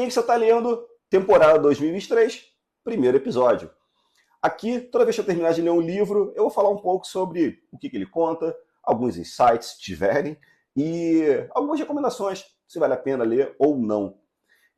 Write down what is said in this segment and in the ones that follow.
que você está lendo? Temporada 2023, primeiro episódio. Aqui, toda vez que eu terminar de ler um livro, eu vou falar um pouco sobre o que ele conta, alguns insights, se tiverem, e algumas recomendações, se vale a pena ler ou não.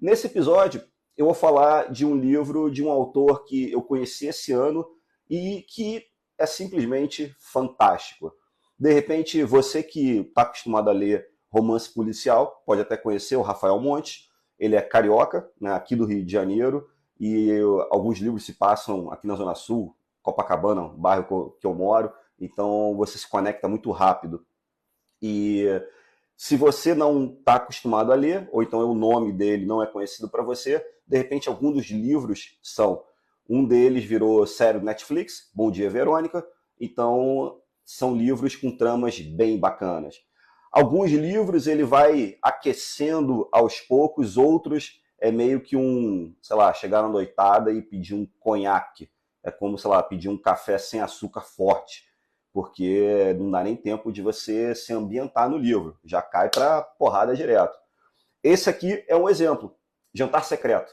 Nesse episódio, eu vou falar de um livro de um autor que eu conheci esse ano e que é simplesmente fantástico. De repente, você que está acostumado a ler romance policial, pode até conhecer o Rafael Monte. Ele é carioca, né, aqui do Rio de Janeiro, e alguns livros se passam aqui na Zona Sul, Copacabana, bairro que eu moro, então você se conecta muito rápido. E se você não está acostumado a ler, ou então o nome dele não é conhecido para você, de repente algum dos livros são. Um deles virou série do Netflix, Bom Dia Verônica, então são livros com tramas bem bacanas. Alguns livros ele vai aquecendo aos poucos, outros é meio que sei lá, chegar na noitada e pedir um conhaque. É como, sei lá, pedir um café sem açúcar forte, porque não dá nem tempo de você se ambientar no livro, já cai para porrada direto. Esse aqui é um exemplo, Jantar Secreto.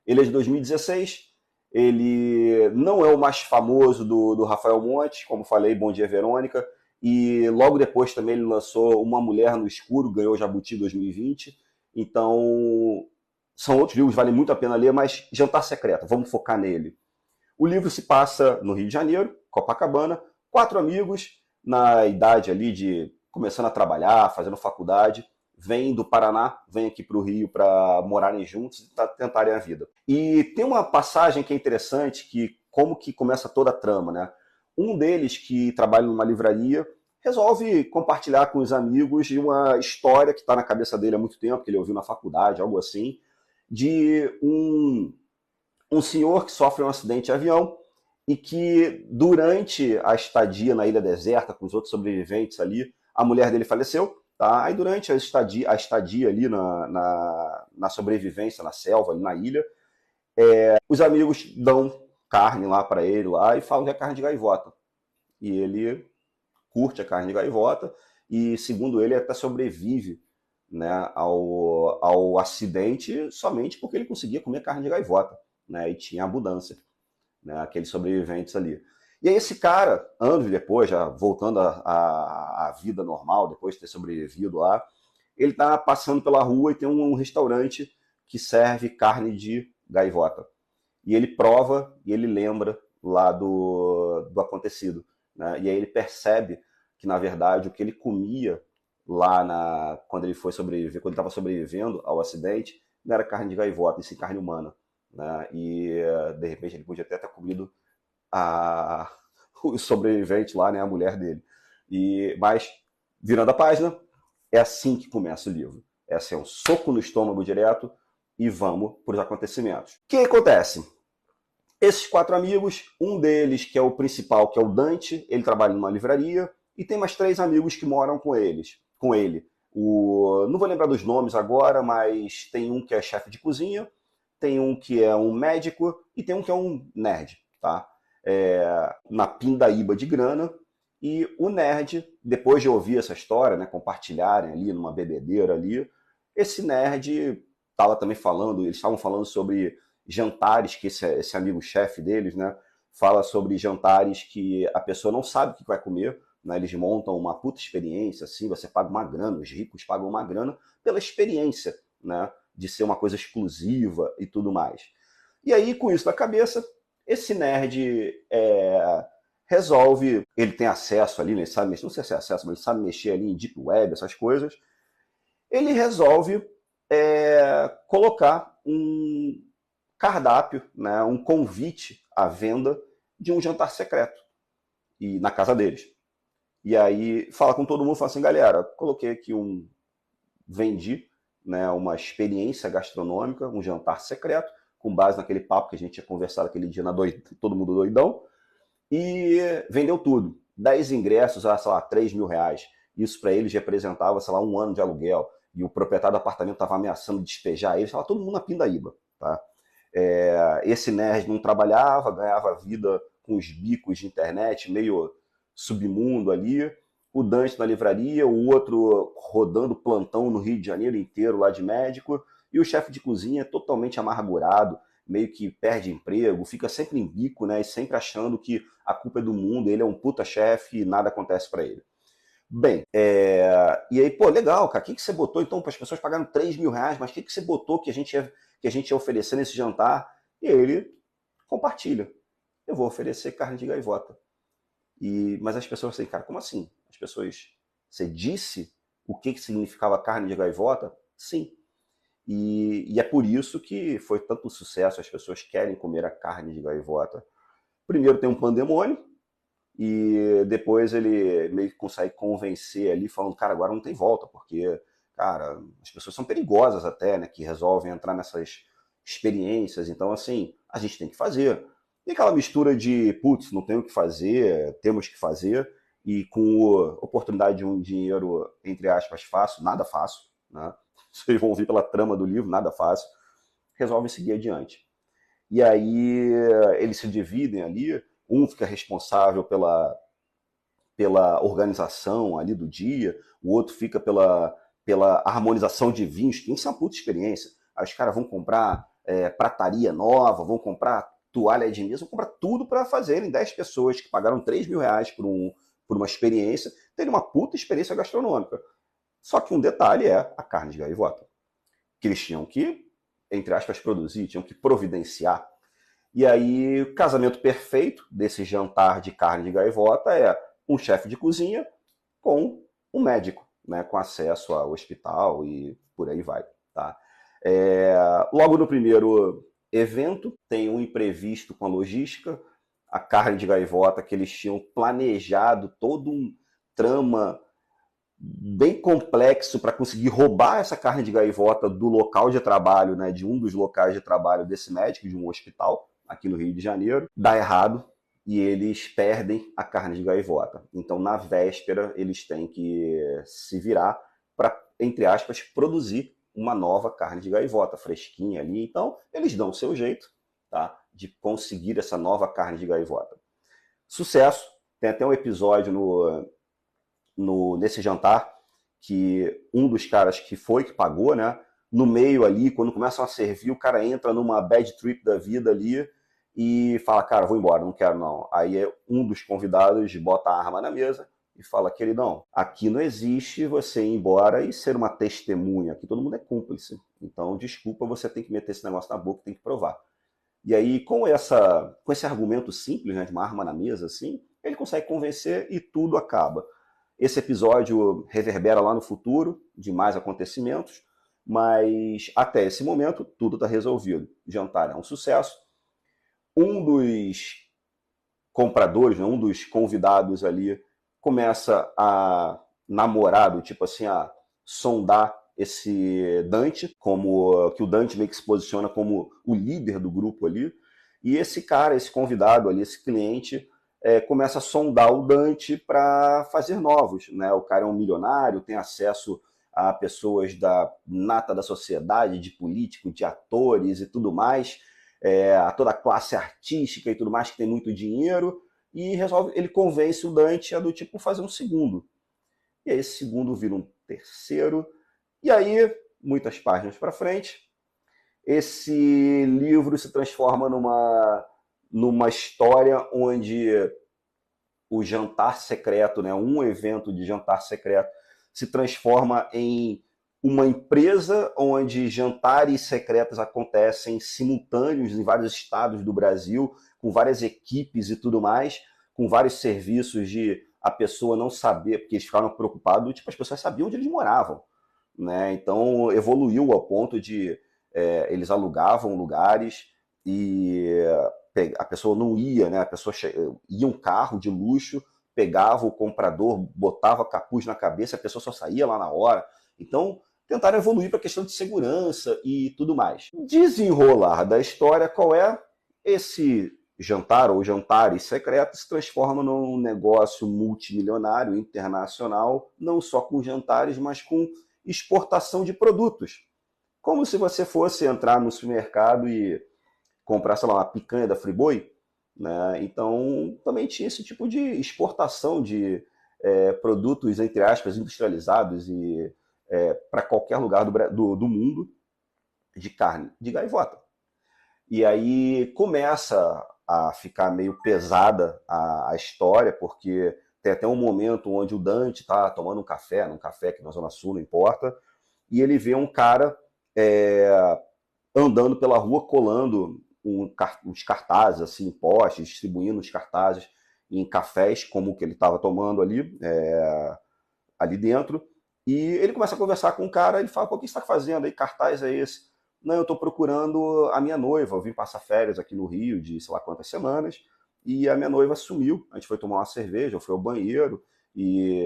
Ele é de 2016, ele não é o mais famoso do Rafael Montes, como falei, Bom Dia Verônica, e logo depois também ele lançou Uma Mulher no Escuro, ganhou o Jabuti 2020, então são outros livros, vale muito a pena ler, mas Jantar Secreto, vamos focar nele. O livro se passa no Rio de Janeiro, Copacabana, 4 amigos na idade ali de começando a trabalhar, fazendo faculdade, vêm do Paraná, vêm aqui para o Rio para morarem juntos e tentarem a vida. E tem uma passagem que é interessante, que como que começa toda a trama, né? Um deles, que trabalha numa livraria, resolve compartilhar com os amigos de uma história que está na cabeça dele há muito tempo, que ele ouviu na faculdade, algo assim, de um senhor que sofre um acidente de avião e que durante a estadia na ilha deserta com os outros sobreviventes ali, a mulher dele faleceu, tá? Aí durante a estadia ali na sobrevivência, na selva, ali na ilha, os amigos dão carne lá para ele lá e falam que é carne de gaivota. E ele curte a carne de gaivota e, segundo ele, até sobrevive, né, ao acidente somente porque ele conseguia comer carne de gaivota, né, e tinha abundância, né, aqueles sobreviventes ali. E aí esse cara, anos depois, já voltando à vida normal, depois de ter sobrevivido lá, ele está passando pela rua e tem um restaurante que serve carne de gaivota. E ele prova e ele lembra lá do acontecido, né? E aí ele percebe que, na verdade, o que ele comia lá quando ele foi sobreviver, quando ele estava sobrevivendo ao acidente, não era carne de gaivota, e sim carne humana, né? E de repente ele podia até ter comido o sobrevivente lá, né, a mulher dele. Mas, virando a página, é assim que começa o livro. É assim, um soco no estômago direto e vamos para os acontecimentos. O que acontece? Esses 4 amigos, um deles, que é o principal, que é o Dante, ele trabalha numa livraria, e tem mais 3 amigos que moram com ele. Não vou lembrar dos nomes agora, mas tem um que é chefe de cozinha, tem um que é um médico e tem um que é um nerd, tá? Na pindaíba de grana. E o nerd, depois de ouvir essa história, né, compartilharem ali numa bebedeira ali, esse nerd estava também falando, eles estavam falando sobre jantares que esse amigo chefe deles, né, fala sobre jantares que a pessoa não sabe o que vai comer, né, eles montam uma puta experiência, assim, você paga uma grana, os ricos pagam uma grana pela experiência, né, de ser uma coisa exclusiva e tudo mais. E aí, com isso na cabeça, esse nerd resolve, ele tem acesso ali, né, ele sabe mexer, não sei se é acesso, mas ele sabe mexer ali em Deep Web, essas coisas, ele resolve colocar um cardápio, né, um convite à venda de um jantar secreto e na casa deles. E aí fala com todo mundo, fala assim, galera, coloquei aqui vendi, né, uma experiência gastronômica, um jantar secreto, com base naquele papo que a gente tinha conversado aquele dia todo mundo doidão, e vendeu tudo. 10 ingressos, sei lá, 3 mil reais. Isso para eles representava, sei lá, 1 ano de aluguel. E o proprietário do apartamento estava ameaçando despejar eles, estava todo mundo na pindaíba, tá? Esse nerd não trabalhava, ganhava vida com os bicos de internet, meio submundo ali. O Dante na livraria, o outro rodando plantão no Rio de Janeiro inteiro lá de médico, e o chefe de cozinha é totalmente amargurado, meio que perde emprego, fica sempre em bico, né, e sempre achando que a culpa é do mundo, ele é um puta chefe e nada acontece para ele. Bem, e aí, pô, legal, cara, o que você botou então para as pessoas pagaram R$ 3.000, mas o que você botou que a gente ia oferecer nesse jantar? E ele compartilha. Eu vou oferecer carne de gaivota. Mas as pessoas assim, cara, como assim? As pessoas, você disse o que significava carne de gaivota? Sim. E é por isso que foi tanto sucesso, as pessoas querem comer a carne de gaivota. Primeiro tem um pandemônio, e depois ele meio que consegue convencer ali, falando, cara, agora não tem volta, porque, cara, as pessoas são perigosas até, né, que resolvem entrar nessas experiências, então, assim, a gente tem que fazer. E aquela mistura de, putz, não tenho o que fazer, temos que fazer, e com a oportunidade de um dinheiro, entre aspas, fácil, nada fácil, né? Vocês vão ouvir pela trama do livro, nada fácil, resolvem seguir adiante. E aí eles se dividem ali, um fica responsável pela organização ali do dia, o outro fica pela harmonização de vinhos, que isso é uma puta experiência. Aí os caras vão comprar prataria nova, vão comprar toalha de mesa, vão comprar tudo para fazerem 10 pessoas que pagaram R$ 3.000 por uma experiência, terem uma puta experiência gastronômica. Só que um detalhe é a carne de gaivota, que eles tinham que, entre aspas, produzir, tinham que providenciar. E aí, o casamento perfeito desse jantar de carne de gaivota é um chefe de cozinha com um médico, né, com acesso ao hospital e por aí vai. Tá? Logo no primeiro evento, tem um imprevisto com a logística, a carne de gaivota que eles tinham planejado todo um trama bem complexo para conseguir roubar essa carne de gaivota do local de trabalho, né, de um dos locais de trabalho desse médico, de um hospital aqui no Rio de Janeiro, dá errado e eles perdem a carne de gaivota. Então, na véspera, eles têm que se virar para, entre aspas, produzir uma nova carne de gaivota, fresquinha ali. Então, eles dão o seu jeito, tá, de conseguir essa nova carne de gaivota. Sucesso! Tem até um episódio nesse jantar que um dos caras que pagou, né? No meio ali, quando começam a servir, o cara entra numa bad trip da vida ali e fala, cara, vou embora, não quero não. Aí um dos convidados bota a arma na mesa e fala, queridão, aqui não existe você ir embora e ser uma testemunha, aqui todo mundo é cúmplice. Então, desculpa, você tem que meter esse negócio na boca, tem que provar. E aí, com esse argumento simples, né, de uma arma na mesa, assim, ele consegue convencer e tudo acaba. Esse episódio reverbera lá no futuro, de mais acontecimentos, mas até esse momento tudo está resolvido. O jantar é um sucesso. Um dos compradores, né, um dos convidados ali, começa a namorar, do tipo assim, a sondar esse Dante, como que o Dante meio que se posiciona como o líder do grupo ali. E esse cara, esse convidado ali, esse cliente, começa a sondar o Dante para fazer novos, né? O cara é um milionário, tem acesso a pessoas da nata da sociedade, de político, de atores e tudo mais, a toda a classe artística e tudo mais que tem muito dinheiro, e ele convence o Dante a do tipo fazer um segundo. E aí esse segundo vira um terceiro, e aí, muitas páginas para frente, esse livro se transforma numa história onde o jantar secreto, né, um evento de jantar secreto, se transforma em uma empresa onde jantares secretos acontecem simultâneos em vários estados do Brasil, com várias equipes e tudo mais, com vários serviços de a pessoa não saber, porque eles ficaram preocupados, tipo, as pessoas sabiam onde eles moravam, né? Então evoluiu ao ponto de eles alugavam lugares e a pessoa não ia, né? A pessoa ia um carro de luxo, pegava o comprador, botava capuz na cabeça, a pessoa só saía lá na hora. Então tentaram evoluir para a questão de segurança e tudo mais. Desenrolar da história, qual é? Esse jantar ou jantares secretos se transforma num negócio multimilionário, internacional, não só com jantares, mas com exportação de produtos. Como se você fosse entrar no supermercado e comprar, sei lá, uma picanha da Friboi, né? Então, também tinha esse tipo de exportação de produtos, entre aspas, industrializados e para qualquer lugar do mundo. de carne de gaivota. E aí começa a ficar meio pesada a história, porque tem até um momento onde o Dante está tomando um café, num café que na Zona Sul, não importa, e ele vê um cara andando pela rua colando uns cartazes, assim, postes, distribuindo os cartazes em cafés, como o que ele estava tomando ali, ali dentro. E ele começa a conversar com o cara, ele fala, pô, o que você está fazendo aí? Cartaz é esse? Não, eu estou procurando a minha noiva, eu vim passar férias aqui no Rio de sei lá quantas semanas, e a minha noiva sumiu, a gente foi tomar uma cerveja, eu fui ao banheiro, e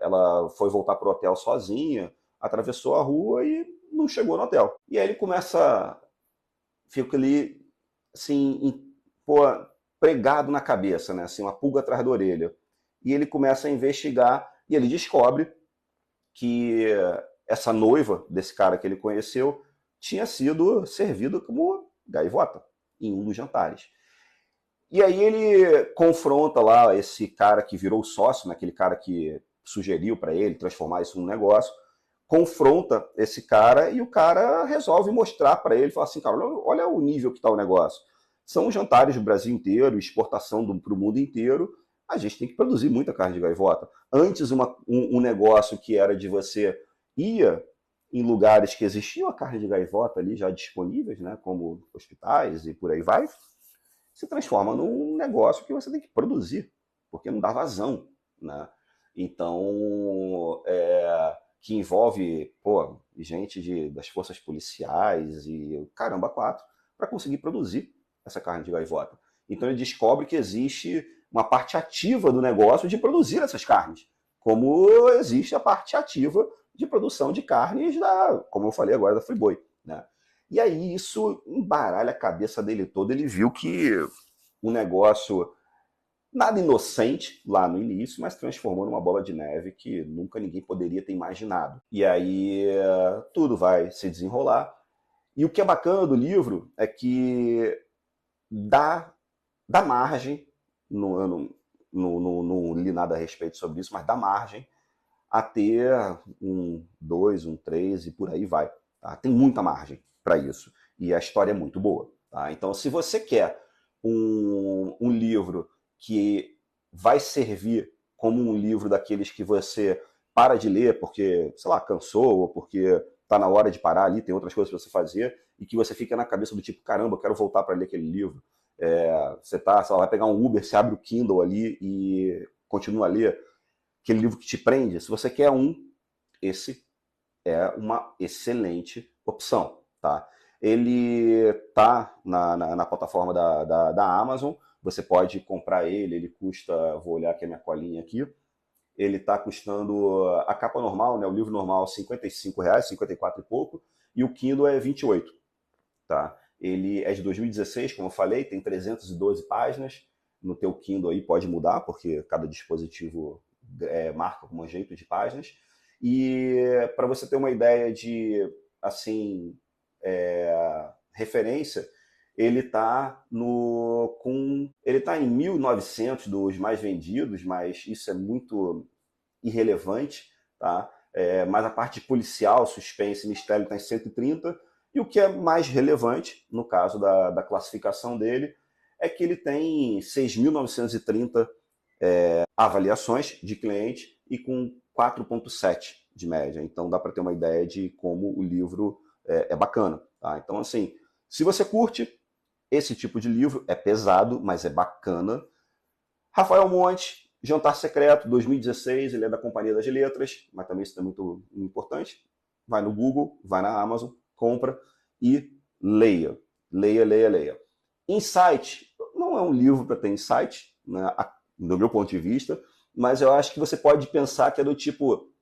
ela foi voltar pro hotel sozinha, atravessou a rua e não chegou no hotel. E aí ele começa, fica ali, assim, pô, pregado na cabeça, né, assim, uma pulga atrás da orelha. E ele começa a investigar, e ele descobre que essa noiva desse cara que ele conheceu tinha sido servida como gaivota em um dos jantares. E aí ele confronta lá esse cara que virou sócio, né, aquele cara que sugeriu para ele transformar isso num negócio, confronta esse cara e o cara resolve mostrar para ele, fala assim, cara, olha o nível que está o negócio. São jantares do Brasil inteiro, exportação para o mundo inteiro, a gente tem que produzir muita carne de gaivota. Antes, um negócio que era de você ia em lugares que existiam a carne de gaivota ali já disponíveis, né, como hospitais e por aí vai, se transforma num negócio que você tem que produzir, porque não dá vazão, né? Então, que envolve, pô, gente das forças policiais e caramba, quatro, para conseguir produzir essa carne de gaivota. Então ele descobre que existe uma parte ativa do negócio de produzir essas carnes, como existe a parte ativa de produção de carnes como eu falei agora, da Friboi, né? E aí isso embaralha a cabeça dele todo. Ele viu que um negócio nada inocente lá no início, mas transformou numa bola de neve que nunca ninguém poderia ter imaginado. E aí tudo vai se desenrolar. E o que é bacana do livro é que dá margem, eu não li nada a respeito sobre isso, mas dá margem a ter um 2, um 3 e por aí vai. Tá? Tem muita margem para isso. E a história é muito boa. Tá? Então, se você quer um livro que vai servir como um livro daqueles que você para de ler porque, sei lá, cansou, ou porque está na hora de parar ali, tem outras coisas para você fazer, e que você fica na cabeça do tipo, caramba, eu quero voltar para ler aquele livro. Você vai pegar um Uber, você abre o Kindle ali e continua a ler aquele livro que te prende. Se você quer esse é uma excelente opção, tá? Ele tá na plataforma da Amazon, você pode comprar ele custa, vou olhar aqui a minha colinha aqui, ele está custando a capa normal, né, o livro normal, R$ 55, 54 e pouco, e o Kindle é 28, tá? Ele é de 2016, como eu falei, tem 312 páginas, no teu Kindle aí pode mudar, porque cada dispositivo marca com um jeito de páginas, e para você ter uma ideia de, assim, referência, ele está em 1.900 dos mais vendidos, mas isso é muito irrelevante, tá? Mas a parte policial, suspense, mistério está em 130, e o que é mais relevante, no caso da classificação dele, é que ele tem 6.930 avaliações de cliente e com 4,7 de média. Então dá para ter uma ideia de como o livro é bacana. Tá? Então, assim, se você curte esse tipo de livro, é pesado, mas é bacana. Rafael Monte, Jantar Secreto, 2016, ele é da Companhia das Letras, mas também isso é muito importante. Vai no Google, vai na Amazon, compra e leia. Leia, leia, leia. Insight, não é um livro para ter insight, né, do meu ponto de vista, mas eu acho que você pode pensar que é do tipo,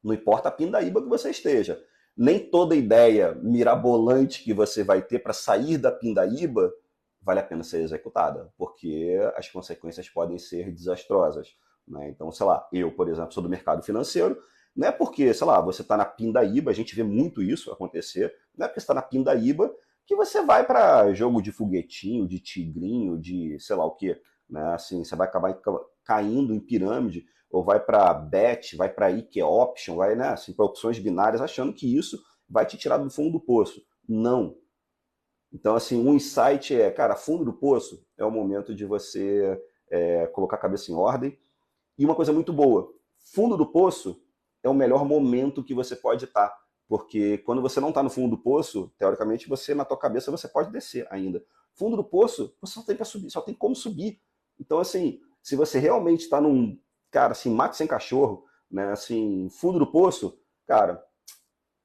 não importa a pindaíba que você esteja, nem toda ideia mirabolante que você vai ter para sair da pindaíba vale a pena ser executada, porque as consequências podem ser desastrosas. Né? Então, sei lá, eu, por exemplo, sou do mercado financeiro, não é porque, sei lá, você está na pindaíba, a gente vê muito isso acontecer, não é porque você está na pindaíba que você vai para jogo de foguetinho, de tigrinho, de sei lá o quê. Né? Assim, você vai acabar caindo em pirâmide, ou vai para bet, vai para IK Option, vai, né, assim, para opções binárias, achando que isso vai te tirar do fundo do poço. Não. Então, assim, um insight é, cara, fundo do poço é o momento de você colocar a cabeça em ordem. E uma coisa muito boa, fundo do poço é o melhor momento que você pode estar. Porque quando você não está no fundo do poço, teoricamente, você, na tua cabeça, você pode descer ainda. Fundo do poço, você só tem para subir, só tem como subir. Então, assim, se você realmente está num, cara, assim, mate sem cachorro, né, assim, fundo do poço, cara,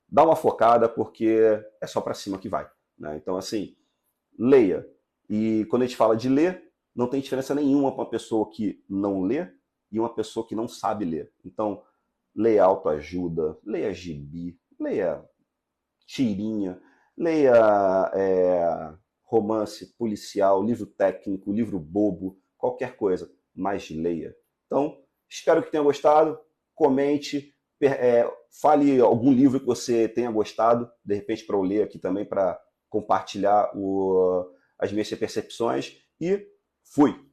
dá uma focada, porque é só para cima que vai. Né? Então, assim, leia. E quando a gente fala de ler, não tem diferença nenhuma para uma pessoa que não lê e uma pessoa que não sabe ler. Então, leia autoajuda, leia gibi, leia tirinha, leia romance policial, livro técnico, livro bobo, qualquer coisa, mas leia. Então, espero que tenha gostado, comente, fale algum livro que você tenha gostado, de repente para eu ler aqui também, para compartilhar as minhas percepções, e fui!